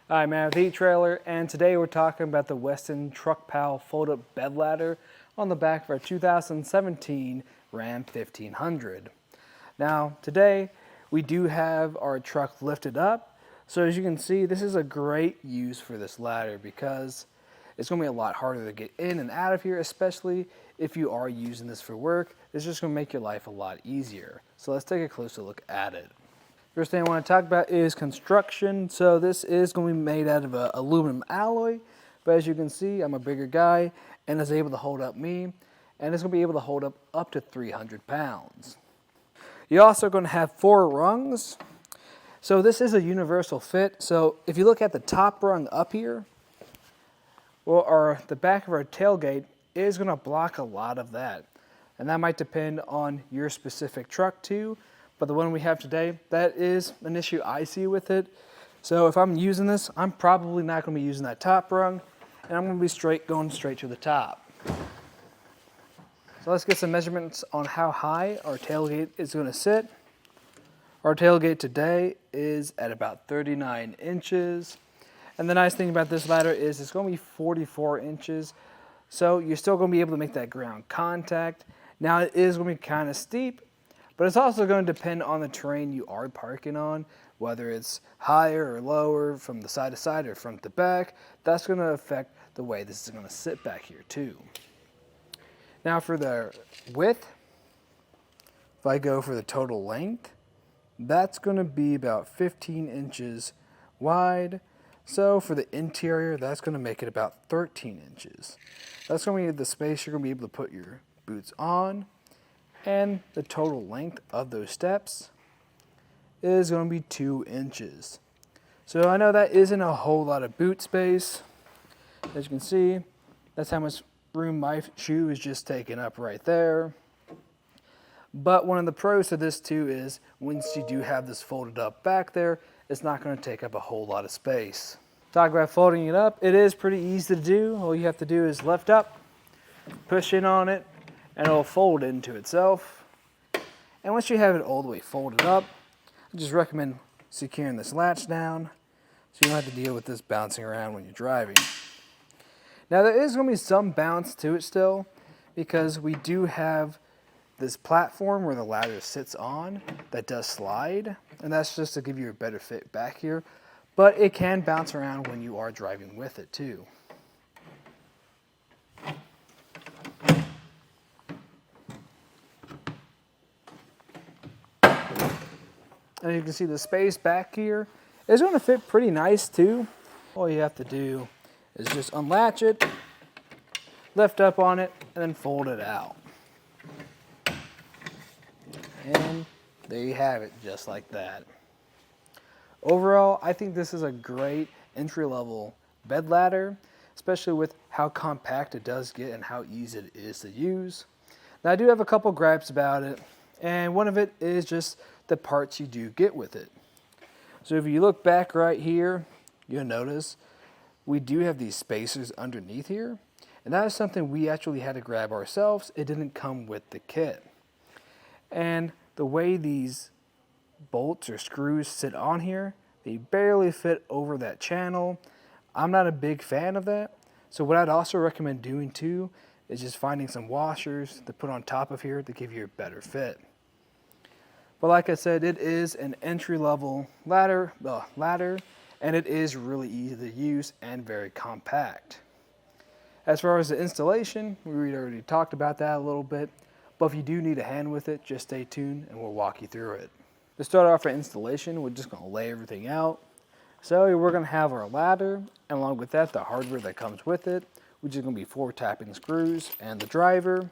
Hi, I'm Matt with etrailer, and today we're talking about the Westin Truck fold-up bed ladder on the back of our 2017 Ram 1500. Now, today we do have our truck lifted up, so as you can see, this is a great use for this ladder because it's going to be a lot harder to get in and out of here, especially if you are using this for work. It's just going to make your life a lot easier. So let's take a closer look at it. First thing I want to talk about is construction. So this is going to be made out of an aluminum alloy, but as you can see, I'm a bigger guy and it's able to hold up me, and it's going to be able to hold up to 300 pounds. You're also going to have 4 rungs. So this is a universal fit. So if you look at the top rung up here, well, the back of our tailgate is going to block a lot of that. And that might depend on your specific truck too. But the one we have today, that is an issue I see with it. So if I'm using this, I'm probably not going to be using that top rung, and I'm going to be going straight to the top. So let's get some measurements on how high our tailgate is going to sit. Our tailgate today is at about 39 inches. And the nice thing about this ladder is it's going to be 44 inches. So you're still going to be able to make that ground contact. Now it is going to be kind of steep, but it's also going to depend on the terrain you are parking on, whether it's higher or lower, from the side to side or front to back. That's going to affect the way this is going to sit back here too. Now for the width, if I go for the total length, that's going to be about 15 inches wide. So for the interior, that's going to make it about 13 inches. That's going to be the space you're going to be able to put your boots on. And the total length of those steps is going to be 2 inches. So I know that isn't a whole lot of boot space. As you can see, that's how much room my shoe is just taking up right there. But one of the pros to this too is once you do have this folded up back there, it's not going to take up a whole lot of space. Talk about folding it up, it is pretty easy to do. All you have to do is lift up, push in on it, and it'll fold into itself. And once you have it all the way folded up, I just recommend securing this latch down so you don't have to deal with this bouncing around when you're driving. Now there is going to be some bounce to it still because we do have this platform where the ladder sits on that does slide, and that's just to give you a better fit back here, but it can bounce around when you are driving with it too. And you can see the space back here is going to fit pretty nice too. All you have to do is just unlatch it, lift up on it, and then fold it out. And there you have it, just like that. Overall, I think this is a great entry-level bed ladder, especially with how compact it does get and how easy it is to use. Now I do have a couple gripes about it, and one of it is just the parts you do get with it. So if you look back right here, you'll notice we do have these spacers underneath here, and that is something we actually had to grab ourselves. It didn't come with the kit. And the way these bolts or screws sit on here, they barely fit over that channel. I'm not a big fan of that. So what I'd also recommend doing too is just finding some washers to put on top of here to give you a better fit. But like I said, it is an entry-level ladder, and it is really easy to use and very compact. As far as the installation, we already talked about that a little bit, but if you do need a hand with it, just stay tuned and we'll walk you through it. To start off our installation, we're just going to lay everything out. So we're going to have our ladder, and along with that, the hardware that comes with it, which is going to be 4 tapping screws and the driver.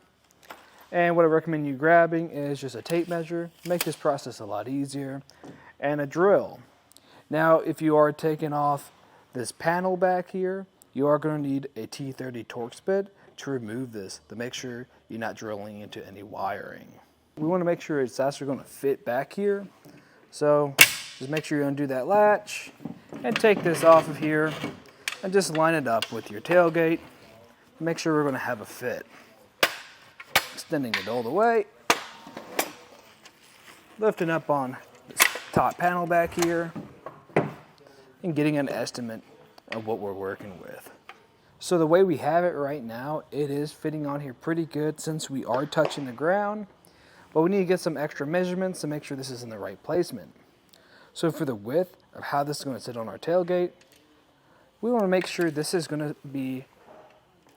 And what I recommend you grabbing is just a tape measure, make this process a lot easier, and a drill. Now, if you are taking off this panel back here, you are going to need a T30 Torx bit to remove this to make sure you're not drilling into any wiring. We want to make sure it's actually going to fit back here. So just make sure you undo that latch and take this off of here and just line it up with your tailgate. Make sure we're going to have a fit. Extending it all the way, lifting up on this top panel back here, and getting an estimate of what we're working with. So the way we have it right now, it is fitting on here pretty good since we are touching the ground, but we need to get some extra measurements to make sure this is in the right placement. So for the width of how this is going to sit on our tailgate, we want to make sure this is going to be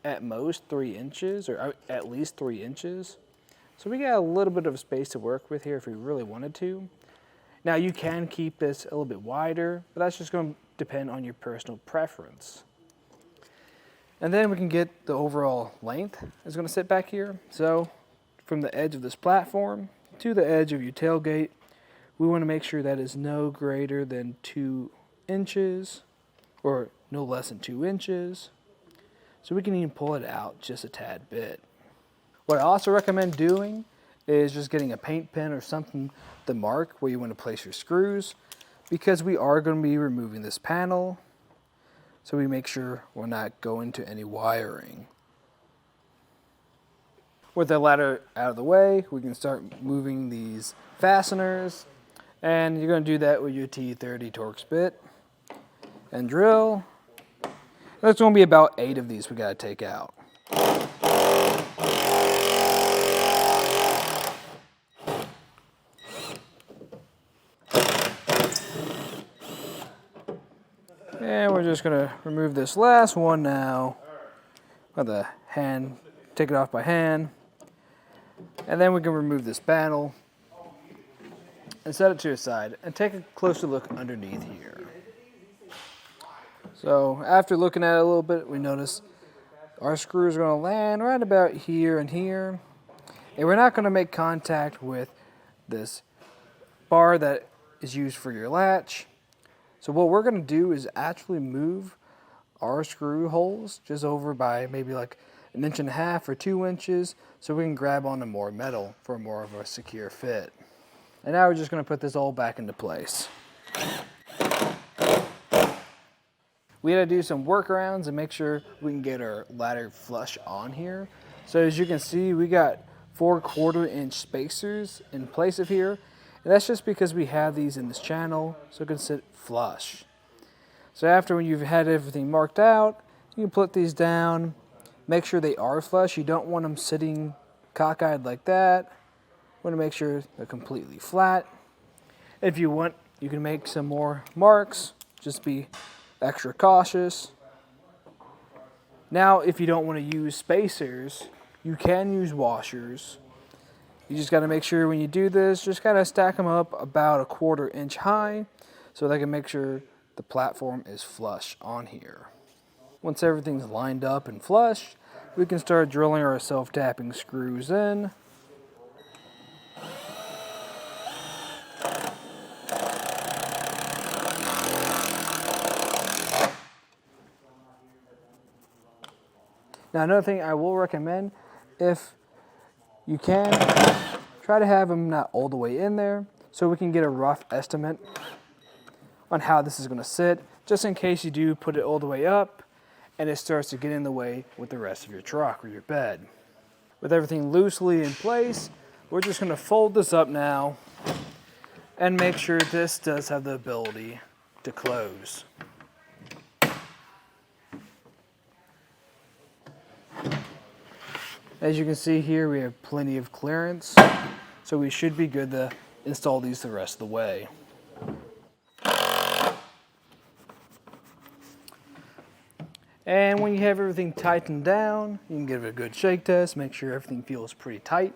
at most 3 inches, or at least 3 inches. So we got a little bit of space to work with here if we really wanted to. Now you can keep this a little bit wider, but that's just going to depend on your personal preference. And then we can get the overall length is going to sit back here. So from the edge of this platform to the edge of your tailgate, we want to make sure that is no greater than 2 inches or no less than 2 inches. So we can even pull it out just a tad bit. What I also recommend doing is just getting a paint pen or something to mark where you want to place your screws, because we are going to be removing this panel, so we make sure we're not going to any wiring. With the ladder out of the way, we can start moving these fasteners, and you're going to do that with your T30 Torx bit and drill. There's going to be about 8 of these we got to take out. And we're just going to remove this last one now with the hand, take it off by hand. And then we can remove this panel and set it to the side and take a closer look underneath here. So after looking at it a little bit, we notice our screws are going to land right about here and here. And we're not going to make contact with this bar that is used for your latch. So what we're going to do is actually move our screw holes just over by maybe like 1.5 inches or 2 inches, so we can grab onto more metal for more of a secure fit. And now we're just going to put this all back into place. We had to do some workarounds and make sure we can get our ladder flush on here. So as you can see, we got 4/4 inch spacers in place of here. And that's just because we have these in this channel, so it can sit flush. So after when you've had everything marked out, you can put these down, make sure they are flush. You don't want them sitting cockeyed like that. You want to make sure they're completely flat. If you want, you can make some more marks, just be extra cautious. Now, if you don't want to use spacers, you can use washers. You just got to make sure when you do this, just kind of stack them up about 1/4 inch high so they can make sure the platform is flush on here. Once everything's lined up and flush, we can start drilling our self-tapping screws in. Now another thing I will recommend, if you can, try to have them not all the way in there so we can get a rough estimate on how this is going to sit, just in case you do put it all the way up and it starts to get in the way with the rest of your truck or your bed. With everything loosely in place, we're just going to fold this up now and make sure this does have the ability to close. As you can see here, we have plenty of clearance, so we should be good to install these the rest of the way. And when you have everything tightened down, you can give it a good shake test, make sure everything feels pretty tight.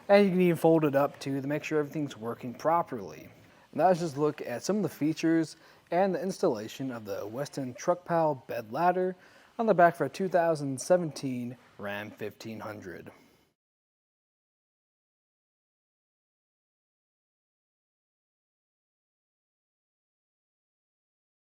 And you can even fold it up too to make sure everything's working properly. Now let's just look at some of the features and the installation of the Westin Truck Bed Ladder on the back of our 2017 Ram 1500.